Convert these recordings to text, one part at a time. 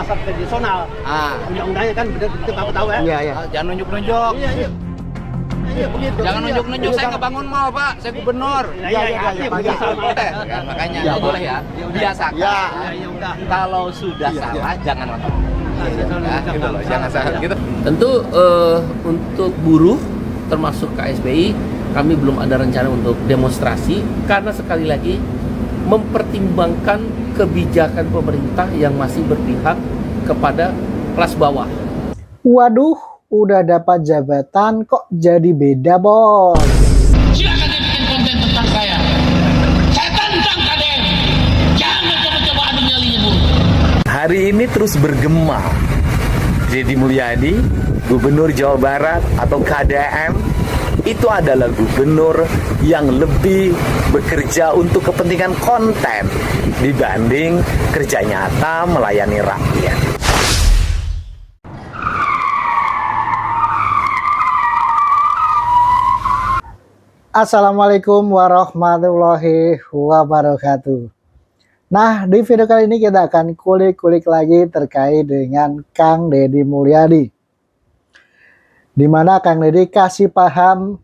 pasar tradisional. Undang-undangnya kan betul Bapak tahu ya. Iya, iya. Jangan nunjuk-nunjuk. Iya, begitu. Jangan nunjuk-nunjuk, saya nggak bangun mal, Pak. Saya gubernur. Iya, Kan, makanya nggak boleh ya. Biasakan. Ya udah. Kalau sudah salah, jangan ngotot. Gitu loh, jangan salah gitu. Tentu untuk buruh termasuk KSPI kami belum ada rencana untuk demonstrasi karena sekali lagi mempertimbangkan kebijakan pemerintah yang masih berpihak kepada kelas bawah. Waduh, udah dapat jabatan kok jadi beda, Bos. Silakan dia bikin konten tentang saya. Saya tantang kalian. Jangan coba-coba adu nyalinya dulu. Hari ini terus bergema. Deddy Mulyadi, Gubernur Jawa Barat atau KDM, itu adalah gubernur yang lebih bekerja untuk kepentingan konten dibanding kerja nyata melayani rakyat. Assalamualaikum warahmatullahi wabarakatuh. Nah, di video kali ini kita akan kulik-kulik lagi terkait dengan Kang Deddy Mulyadi. Dimana Kang Deddy kasih paham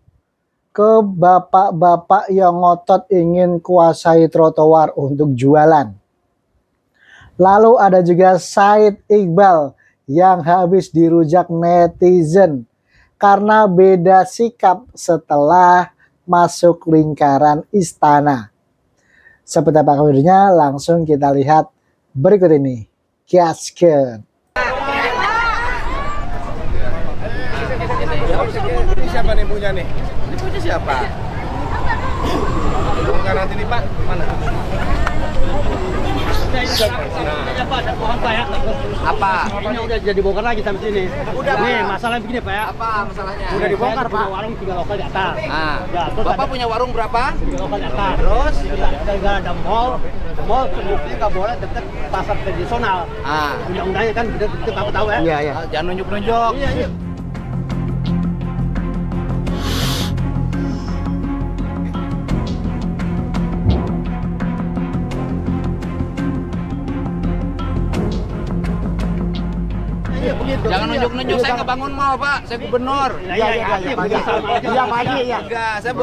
ke bapak-bapak yang ngotot ingin kuasai trotoar untuk jualan. Lalu ada juga Said Iqbal yang habis dirujak netizen karena beda sikap setelah masuk lingkaran istana. Seperti apa videonya, langsung kita lihat berikut ini. Gaskeun. Ini siapa nih punya nih? Ini punya siapa? Bongkar nanti nih Pak, mana? Apa? Ini udah jadi bongkar lagi sampai sini. Udah, nih, Pak. masalahnya begini Pak ya. Apa masalahnya? Udah dibongkar Pak. Warung 3 lokal di atas. Ya, terus Bapak ada punya warung berapa? 3 lokal di atas. Terus ada mall terbukti nggak boleh deket pasar tradisional. Undang-undangnya kan betul Bapak tahu ya. Iya, iya. Jangan nunjuk-nunjuk. Iya. Jangan nunjuk-nunjuk, saya nggak bangun mal, Pak. Saya gubernur. Iya, Enggak, saya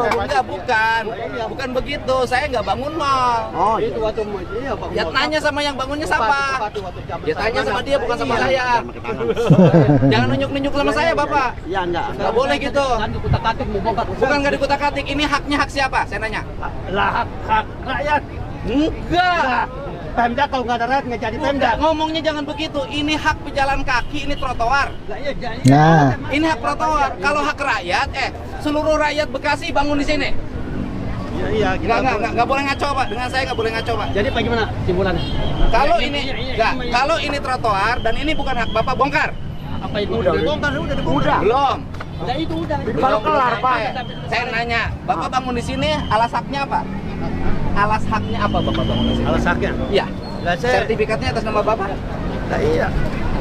bukan begitu. Saya nggak bangun mal. Oh, itu waktu iya Pak. Ya tanya sama yang bangunnya siapa? Ya tanya sama dia, bukan sama saya. Jangan nunjuk-nunjuk sama saya, Bapak. Iya, enggak. Nggak boleh gitu. Kan dikutak-atik mau bongkar. Bukan nggak dikutak-atik. Ini haknya hak siapa? Saya nanya. Lah hak rakyat. Enggak. Pemda kalau nggak ada rakyat nggak jadi Pemda. Ngomongnya jangan begitu. Ini hak pejalan kaki, ini trotoar. Lah iya jadi. Nah, Ini hak trotoar. Kalau hak rakyat, seluruh rakyat Bekasi bangun di sini. Iya, Nggak boleh ngaco, Pak. Dengan saya nggak boleh ngaco, Pak. Jadi bagaimana simpulannya? Kalau Iya, ini iya, nggak, iya. kalau ini trotoar dan ini bukan hak Bapak, bongkar. Apa itu? Udah dibongkar. Belum. Udah itu udah. Belum kelar, Pak. Saya nanya, Bapak bangun di sini alas haknya apa? Alas haknya apa Bapak bangun di sini? Alas haknya? Iya. Lah saya. Sertifikatnya atas nama Bapak? Lah iya.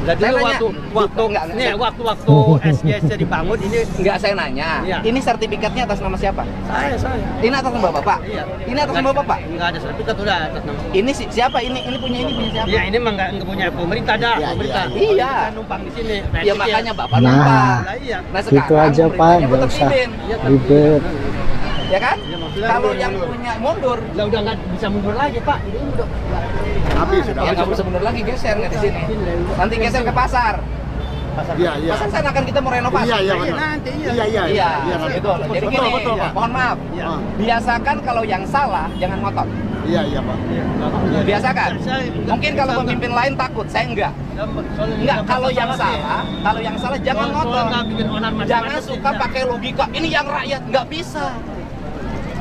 Lah Saya dulu nanya. waktu Enggak, nih waktu SGS dibangun ini Enggak, saya nanya. Iya. Ini sertifikatnya atas nama siapa? saya. Ini atas nama Bapak? Iya. Ini atas nama Bapak? Enggak ada sertifikat udah atas nama. Ini siapa? Ini punya siapa? Ya ini mah enggak punya pemerintah dah, pemerintah. Iya. Kita numpang di sini. Ya makanya Bapak Nah. numpang. Lah iya. Nah sekarang itu aja Pak, pemerintahnya nggak putar usah izin. ribet. Ya kan? Ya, maksudnya Kalau mundur. yang punya mundur, Lah udah nggak bisa mundur lagi Pak. Ini udah. ya nggak bisa mundur lagi, geser nggak di sini. Nanti geser ke pasar. Pasar sana kan kita mau renovasi. Nanti iya. Iya, gitu. Jadi gini, mohon maaf. Iya. Biasakan kalau yang salah jangan ngotot. Iya Pak. Biasakan. Mungkin kalau pemimpin lain takut, saya enggak. Enggak, kalau yang salah jangan ngotot. Jangan suka pakai logika. Ini yang rakyat nggak bisa.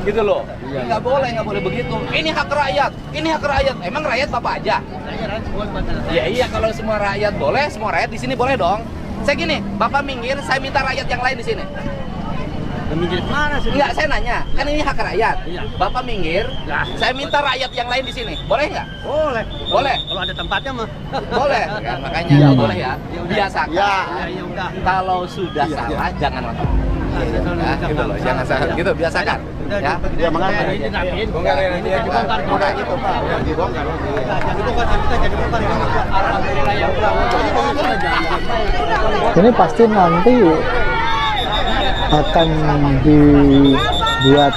Gitu loh. Nggak boleh begitu. Ini hak rakyat. Emang rakyat Bapak aja? Ya iya, kalau semua rakyat boleh, semua rakyat di sini boleh dong. Saya gini, Bapak minggir, saya minta rakyat yang lain di sini. Minggir mana sih? Enggak, saya nanya, kan ini hak rakyat. Iya. Bapak minggir, saya minta rakyat yang lain di sini. Boleh nggak? Boleh. Boleh. Kalau ada tempatnya mah. Boleh. Ya, makanya Iya, nggak Pak. boleh ya. Biasakan. Ya udah. Kalau sudah salah, jangan ngotot. Ya, gitu loh, jangan salah. Gitu, biasakan. Ya. Ya makanya ini dirapiin. Bongkar ya, Ini dibongkar. bongkar gitu, Pak. Jadi bongkar kita jadi bongkar. Alhamdulillah ya Allah. Ini pasti nanti akan dibuat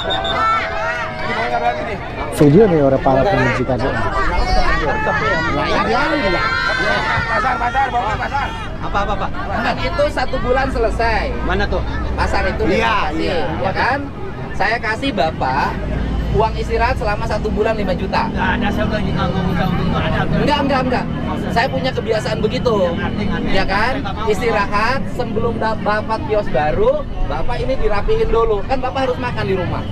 video nih oleh para pengunjung KDM. Apa? Kan itu 1 bulan selesai. Mana tuh? Pasar itu Iya, kasih, iya. ya kan? Saya kasih Bapak uang istirahat selama 1 bulan 5 juta. Nggak ada, saya udah ngomong itu ada. Enggak. Saya punya kebiasaan begitu. Ya kan? Istirahat sebelum dapat kios baru, Bapak ini dirapihin dulu. Kan Bapak harus makan di rumah.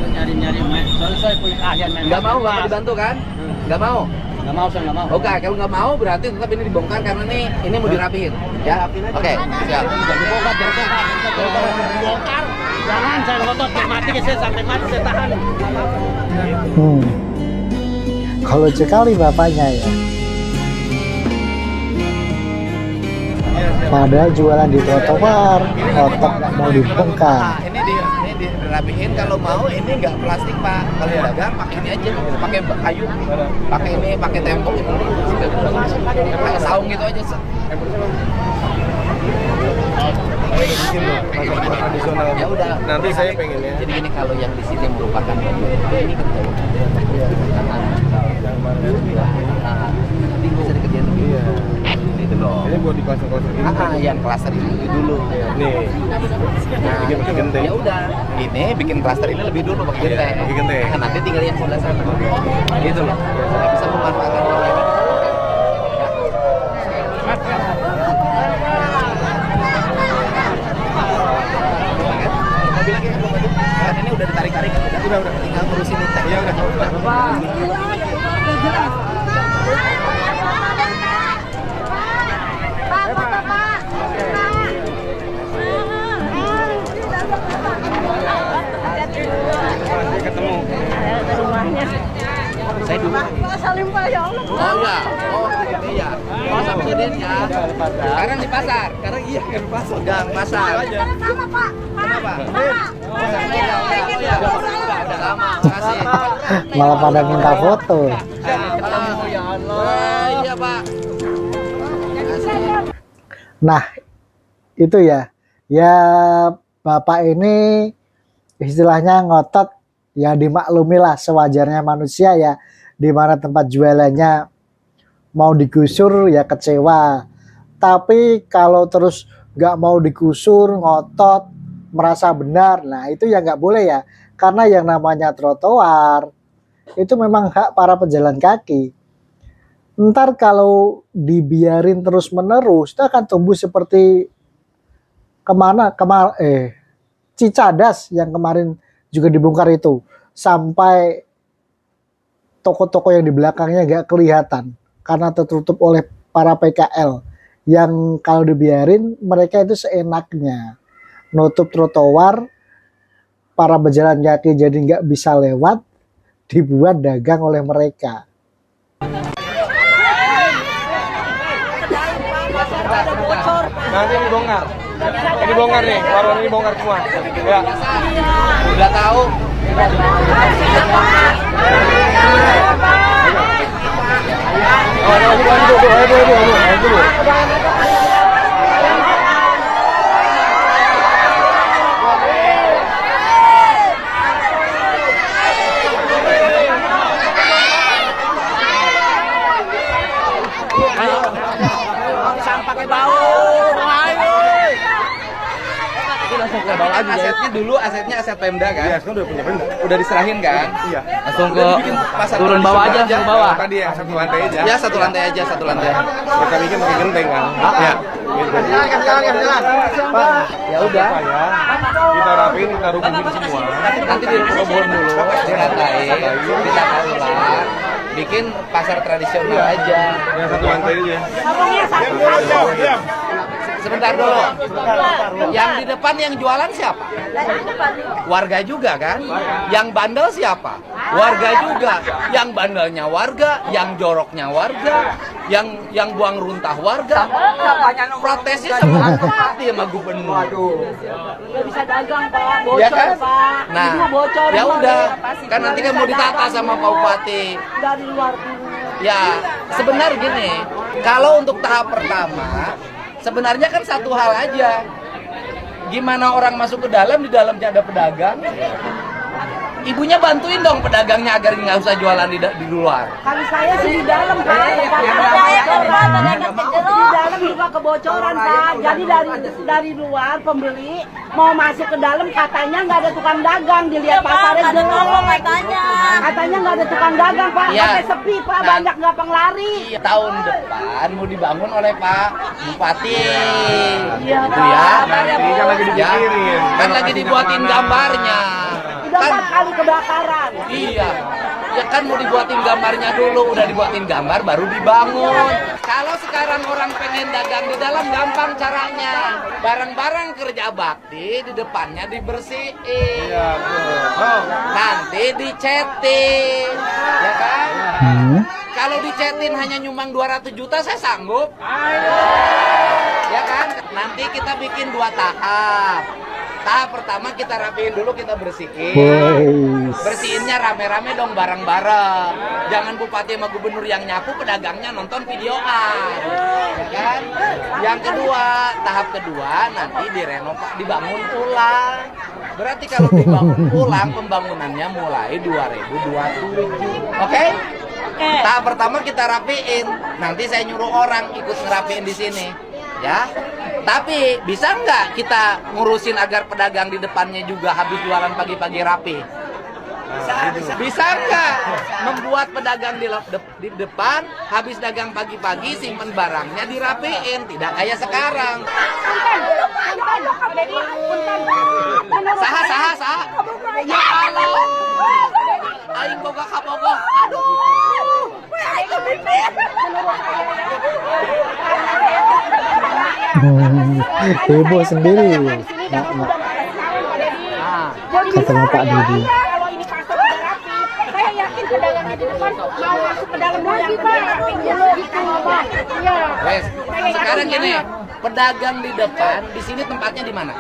Nyari-nyari, soalnya saya punya keahlian main. Nggak mau Bapak dibantu kan? Nggak mau. Nggak mau, saya nggak mau. Oke, kalau nggak mau berarti tetap ini dibongkar karena ini mau dirapihin. Ya. Oke, siap. Dibongkar. Jangan saya ngotot, biar mati saya sampai mati saya tahan. Kalau sekali bapaknya ya. Padahal jualan di trotoar, otak nggak mau dibongkar. Nah, ini dirapihin. Kalau mau ini nggak plastik Pak. Kalau dagang pakai ini aja, pakai kayu, pakai tembok itu, pakai saung gitu aja. Ya udah. Nanti saya pengennya. Jadi gini, kalau yang di sini merupakan ini kan jauh. Nanti bisa dikerjain dulu. Iya. Gitu loh. Ini buat di klaster-klaster ini. Yang klaster ini dulu. Nih. Bikin genteng. Ya udah, ini bikin klaster ini lebih dulu pakai genteng. Pakai genteng. Nah, nanti tinggal yang sebelah sana. Gitu loh. Saya bisa memanfaatkan yang ini. Mobil lagi kan Bapak? Kan ini udah ditarik-tarik kan? Udah. Tinggal ngurusin intek. Iya udah. Bapak. Ketemu. Saya dulu. Salim Pak, ya Allah. Oh iya. Oh ini ya. Oh sama gedein ya. Sekarang di pasar. Sekarang iya kan pasar. Gang pasar. Sama Pak. Kenapa? Pak. Udah lama. Makasih. Malah pada minta foto. Ketemu ya Allah. Iya Pak. Nah, itu ya. Ya bapak ini istilahnya ngotot, ya dimaklumilah sewajarnya manusia ya, di mana tempat jualannya mau digusur ya kecewa. Tapi kalau terus nggak mau digusur, ngotot, merasa benar, nah itu ya nggak boleh ya. Karena yang namanya trotoar itu memang hak para pejalan kaki. Ntar kalau dibiarin terus menerus, itu akan tumbuh seperti Cicadas yang kemarin juga dibongkar itu, sampai toko-toko yang di belakangnya nggak kelihatan karena tertutup oleh para PKL yang kalau dibiarin mereka itu seenaknya nutup trotoar, para pejalan kaki jadi nggak bisa lewat, dibuat dagang oleh mereka. Nanti dibongkar. Ini bongkar nih, warung ini bongkar semua. Ya. Udah tahu. Aduh. Pakai bau. Asetnya dulu, aset Pemda kan? Iya, sekarang udah punya Pemda. Udah diserahin kan? Iya. Langsung ke turun bawah aja, turun bawah. Tadi ya, satu lantai aja. Ya satu lantai aja, satu lantai. Kita bikin pakai genteng kan? Iya. Jalan. Ya udah. Kita rapiin, kita rubuhin semua. Nanti dirobon dulu, diratain, ditata ulang, bikin pasar tradisional aja. Ya satu lantai aja. Sebentar dulu. Yang di depan yang jualan siapa? Warga juga kan? Yang bandel siapa? Warga juga. Yang bandelnya warga, yang joroknya warga, yang buang runtah warga. Protesnya sama bupati sama gubernur. Nggak bisa dagang Pak, bocor Ya kan? Pak. Nah, Ini bocor. ya udah. Kan Nggak nanti kan bisa mau ditata dagang sama Pak semua. Bupati. Dari luar dulu. Ya, sebenarnya gini, kalau untuk tahap pertama Sebenarnya kan satu hal aja. Gimana orang masuk ke dalam, di dalamnya ada pedagang. Ibunya bantuin dong pedagangnya agar nggak usah jualan di luar. Kalau saya sih di dalam Pak, di dalam juga kebocoran Pak. Jadi dari luar pembeli mau masuk ke dalam katanya nggak ada tukang dagang, dilihat pasarnya jelek katanya nggak ada tukang dagang Pak, Ya. sampai sepi Pak, banyak nggak penglari. Tahun depan mau dibangun oleh Pak Bupati. Iya Itu Pak. ya. Ini kan lagi dipikirin. Kan lagi dibuatin gambarnya. Udah Kan 4 kali kebakaran. iya. Ya kan mau dibuatin gambarnya dulu, udah dibuatin gambar baru dibangun. Kalau sekarang orang pengen dagang di dalam gampang caranya. Barang-barang kerja bakti di depannya dibersihin. Iya, betul. Nanti dicetin. Ya kan? Kalau dicetin hanya nyumbang 200 juta saya sanggup. Ya kan? Nanti kita bikin 2 tahap. Tahap pertama kita rapiin dulu, kita bersihin. Bersihinnya rame-rame dong, bareng-bareng. Jangan bupati sama gubernur yang nyapu, pedagangnya nonton videoan. Ya kan? Yang kedua, tahap kedua nanti dibangun ulang. Berarti kalau dibangun ulang, pembangunannya mulai 2027. Oke? Tahap pertama kita rapiin. Nanti saya nyuruh orang ikut ngerapiin di sini. Ya, tapi bisa nggak kita ngurusin agar pedagang di depannya juga habis jualan pagi-pagi rapi? Bisa nggak membuat pedagang di depan habis dagang pagi-pagi simpen barangnya dirapiin, tidak kayak sekarang. Saha. Ya Allah, aing boga kabogoh. Aduh. Heboh sendiri. Ketemu Pak Didi. Kalau ini pasar udah rapi, saya yakin pedagangnya di depan mau masuk ke dalam lagi Pak. Iya. Wes, sekarang gini, pedagang di depan, di sini tempatnya di mana?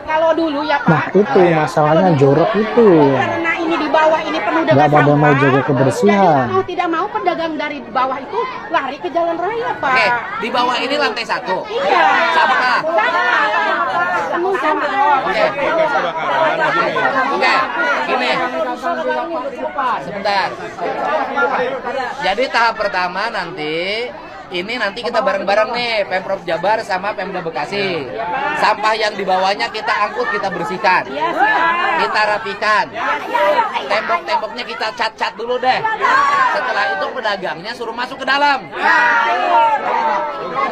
Kalau dulu ya Nah Pak, itu masalahnya jorok itu. karena ini di bawah ini penuh dengan Nggak pada mau sampah. jaga kebersihan. Jadi mau tidak mau pedagang dari bawah itu lari ke jalan raya Pak. Oke, di bawah ini lantai 1. Iya. Sama kah? Penuh sama. Oke, gini. Sebentar. Jadi tahap pertama nanti kita bareng-bareng nih, Pemprov Jabar sama Pemda Bekasi. Sampah yang di bawahnya kita angkut, kita bersihkan. Kita rapikan. Tembok-temboknya kita cat-cat dulu deh. Setelah itu pedagangnya suruh masuk ke dalam.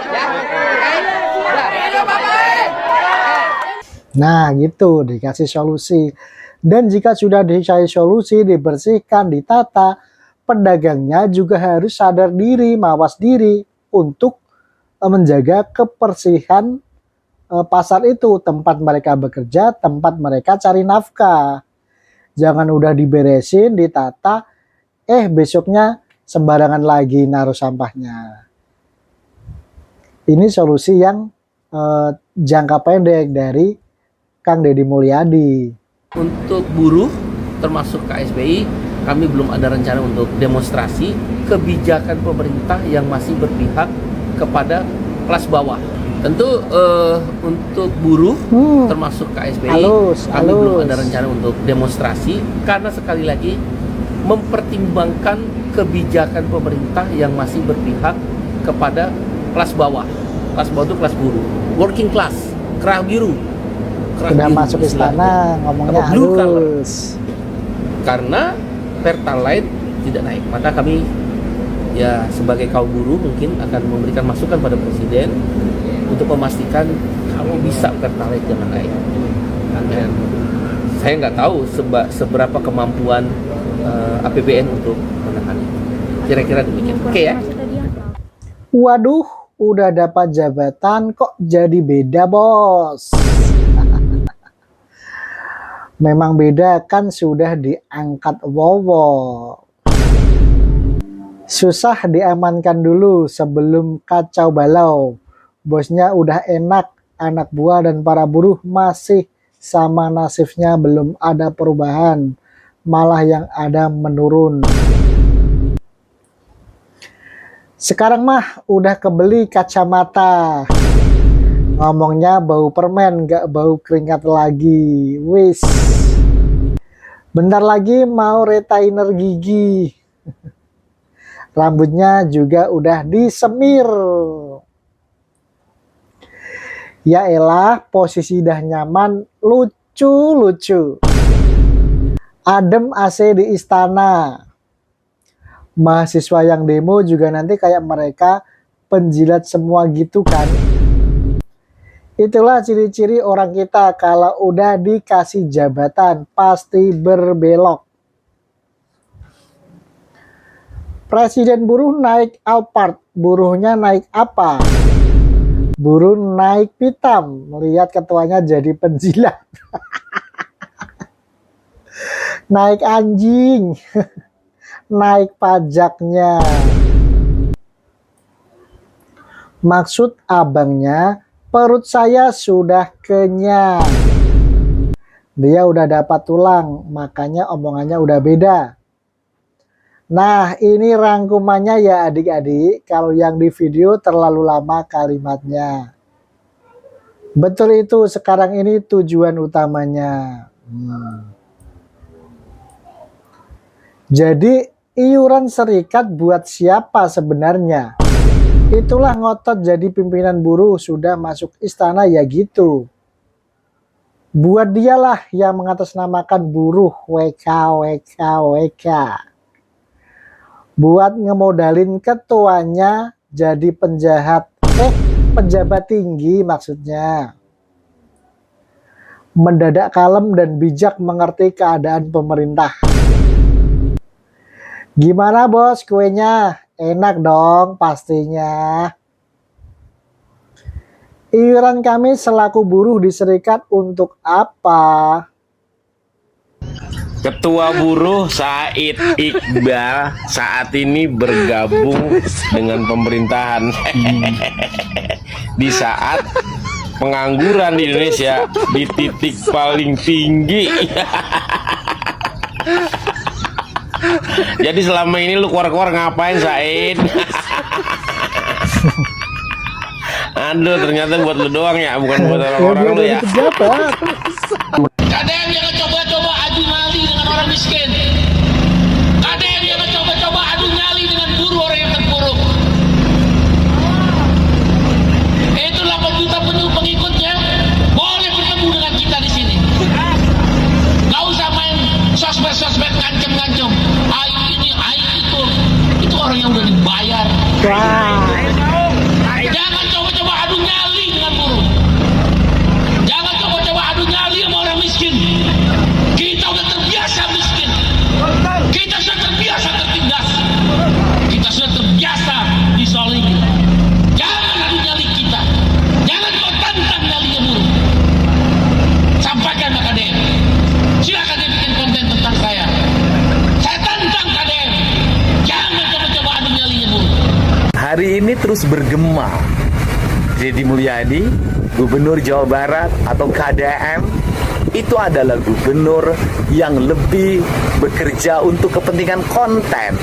Ya, oke? Udah, Nah gitu, dikasih solusi. Dan jika sudah dikasih solusi, dibersihkan, ditata, pedagangnya juga harus sadar diri, mawas diri untuk menjaga kebersihan pasar itu, tempat mereka bekerja, tempat mereka cari nafkah. Jangan udah diberesin, ditata, besoknya sembarangan lagi naruh sampahnya. Ini solusi yang jangka pendek dari Kang Deddy Mulyadi. Untuk buruh termasuk KSBI, kami belum ada rencana untuk demonstrasi kebijakan pemerintah yang masih berpihak kepada kelas bawah. Tentu untuk buruh termasuk KSBI, kami belum ada rencana untuk demonstrasi karena sekali lagi mempertimbangkan kebijakan pemerintah yang masih berpihak kepada kelas bawah. Kelas bawah itu kelas buruh, working class, kerah biru. Udah masuk istana ngomongnya halus. Karena Pertalite tidak naik, maka kami ya sebagai kaum buruh mungkin akan memberikan masukan pada Presiden untuk memastikan kalau bisa Pertalite jangan naik. Dan saya nggak tahu seberapa kemampuan APBN untuk menahan itu. Kira-kira demikian. Oke ya. Waduh, udah dapat jabatan kok jadi beda bos. Memang beda kan sudah diangkat wowo. Susah diamankan dulu sebelum kacau balau. Bosnya udah enak, anak buah dan para buruh masih sama nasibnya, belum ada perubahan. Malah yang ada menurun. Sekarang mah udah kebeli kacamata. Ngomongnya bau permen, gak bau keringat lagi. Wis. Bentar lagi mau retainer gigi. Rambutnya juga udah disemir. Ya elah, posisi dah nyaman, lucu-lucu. Adem AC di istana. Mahasiswa yang demo juga nanti kayak mereka penjilat semua gitu kan. Itulah ciri-ciri orang kita kalau udah dikasih jabatan pasti berbelok. Presiden buruh naik Alphard, buruhnya naik apa? Buruh naik pitam, melihat ketuanya jadi penjilat. Naik anjing, naik pajaknya. Maksud abangnya, perut saya sudah kenyang. Dia udah dapat tulang, makanya omongannya udah beda. Nah, ini rangkumannya ya adik-adik. Kalau yang di video terlalu lama kalimatnya. Betul itu, sekarang ini tujuan utamanya. Jadi, iuran serikat buat siapa sebenarnya? Itulah ngotot jadi pimpinan buruh, sudah masuk istana ya gitu. Buat dialah yang mengatasnamakan buruh WK. Buat ngemodalin ketuanya jadi penjahat. Pejabat tinggi maksudnya. Mendadak kalem dan bijak mengerti keadaan pemerintah. Gimana bos kuenya? Enak dong pastinya. Iuran kami selaku buruh di serikat untuk apa? Ketua buruh Said Iqbal saat ini bergabung dengan pemerintahan di saat pengangguran di Indonesia di titik paling tinggi. Jadi selama ini lu keluar-keluar ngapain Said? Aduh, ternyata buat lu doang ya, bukan buat orang-orang lu ya. KDM jangan coba-coba adu nyali dengan orang miskin. KDM jangan coba-coba adu nyali dengan buruh orang yang terpuruk. Itu 8 juta pengikutnya boleh bertemu dengan kita di sini. Gak usah main sosmed ngancem-ngancem. Aik ini, aik itu orang yang udah dibayar. Jangan coba-coba adu nyali dengan buruh. Jangan coba-coba adu nyali sama orang miskin. Kita udah terbiasa miskin. Kita sudah terbiasa tertindas. Kita sudah terbiasa disolimi. Jangan adu nyali kita. Jangan kau tantang nyalinya buruh. Sampaikan ke KDM. Silakan dia bikin konten tentang saya. Saya tantang KDM. Jangan coba-coba adu nyalinya buruh. Hari ini terus bergema. Deddy Mulyadi, Gubernur Jawa Barat atau KDM, itu adalah gubernur yang lebih bekerja untuk kepentingan konten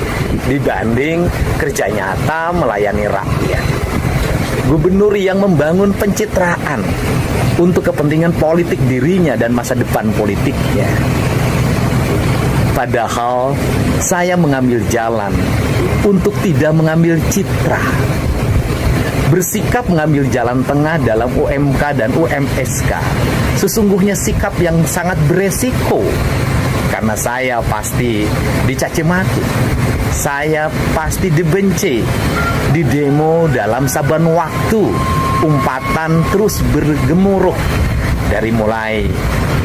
dibanding kerja nyata melayani rakyat. Gubernur yang membangun pencitraan untuk kepentingan politik dirinya dan masa depan politiknya. Padahal saya mengambil jalan untuk tidak mengambil citra. Bersikap mengambil jalan tengah dalam UMK dan UMSK sesungguhnya sikap yang sangat beresiko, karena saya pasti dicaci maki, saya pasti dibenci, didemo dalam saban waktu, umpatan terus bergemuruh dari mulai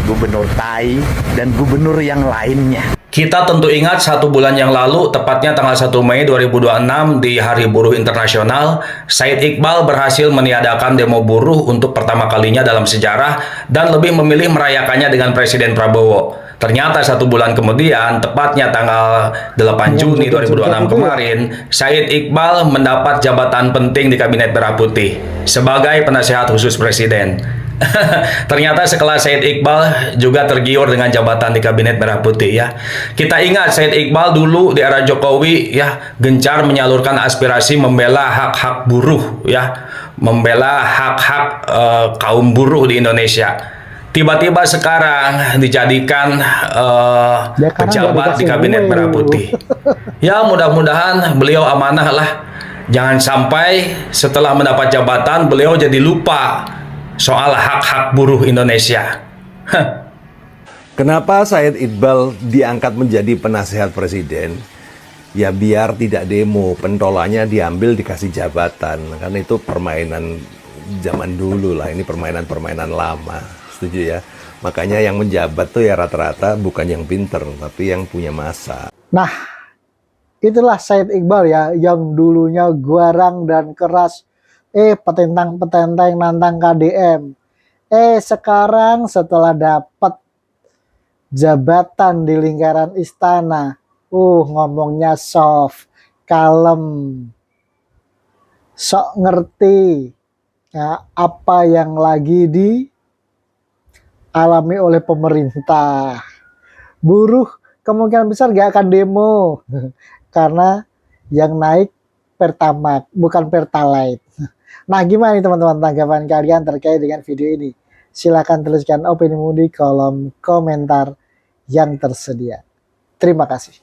gubernur Tai dan gubernur yang lainnya. Kita tentu ingat 1 bulan yang lalu, tepatnya tanggal 1 Mei 2026 di Hari Buruh Internasional, Said Iqbal berhasil meniadakan demo buruh untuk pertama kalinya dalam sejarah dan lebih memilih merayakannya dengan Presiden Prabowo. Ternyata 1 bulan kemudian, tepatnya tanggal 8 Juni 2026 kemarin, Said Iqbal mendapat jabatan penting di Kabinet Merah Putih sebagai penasehat khusus Presiden. Ternyata sekelas Said Iqbal juga tergiur dengan jabatan di Kabinet Merah Putih ya. Kita ingat Said Iqbal dulu di era Jokowi ya gencar menyalurkan aspirasi membela hak-hak buruh ya. membela hak-hak kaum buruh di Indonesia. Tiba-tiba sekarang dijadikan pejabat di Kabinet Merah Putih. Ya mudah-mudahan beliau amanah lah. Jangan sampai setelah mendapat jabatan beliau jadi lupa soal hak-hak buruh Indonesia. Kenapa Said Iqbal diangkat menjadi penasehat presiden? Ya biar tidak demo, pentolannya diambil dikasih jabatan. Kan itu permainan zaman dulu lah, ini permainan-permainan lama. Setuju ya? Makanya yang menjabat tuh ya rata-rata bukan yang pinter, tapi yang punya masa. Nah, itulah Said Iqbal ya, yang dulunya garang dan keras. Petentang-petenteng nantang KDM. Sekarang setelah dapat jabatan di lingkaran istana, ngomongnya soft, kalem, sok ngerti ya, apa yang lagi dialami oleh pemerintah. Buruh kemungkinan besar gak akan demo karena yang naik Pertamax bukan Pertalite. Nah, gimana nih teman-teman tanggapan kalian terkait dengan video ini? Silahkan tuliskan opinimu di kolom komentar yang tersedia. Terima kasih.